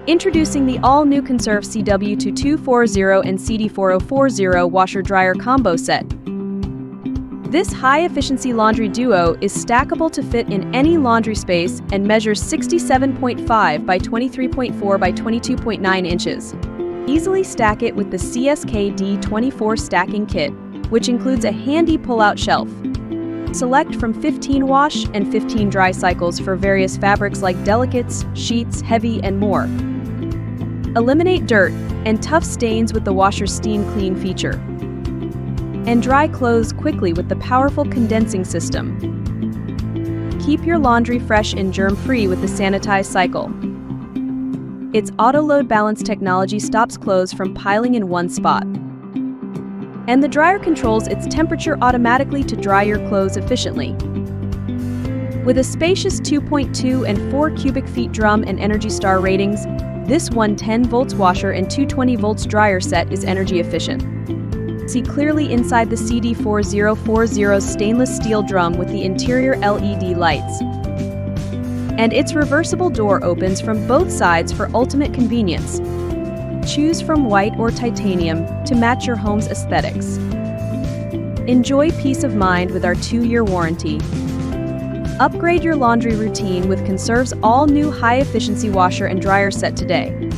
Introducing the all-new Conserv CW2240 and CD4040 washer-dryer combo set. This high-efficiency laundry duo is stackable to fit in any laundry space and measures 67.5 by 23.4 by 22.9 inches. Easily stack it with the CSK D24 stacking kit, which includes a handy pull-out shelf. Select from 15 wash and 15 dry cycles for various fabrics like delicates, sheets, heavy, and more. Eliminate dirt and tough stains with the washer's steam clean feature. And dry clothes quickly with the powerful condensing system. Keep your laundry fresh and germ-free with the Sanitize cycle. Its auto-load balance technology stops clothes from piling in one spot. And the dryer controls its temperature automatically to dry your clothes efficiently. With a spacious 2.2 and 4 cubic feet drum and Energy Star ratings, this 110 volts washer and 220 volts dryer set is energy efficient. See clearly inside the CD4040 stainless steel drum with the interior LED lights. And its reversible door opens from both sides for ultimate convenience. Choose from white or titanium to match your home's aesthetics. Enjoy peace of mind with our 2-year warranty. Upgrade your laundry routine with Conserv's all-new high-efficiency washer and dryer set today.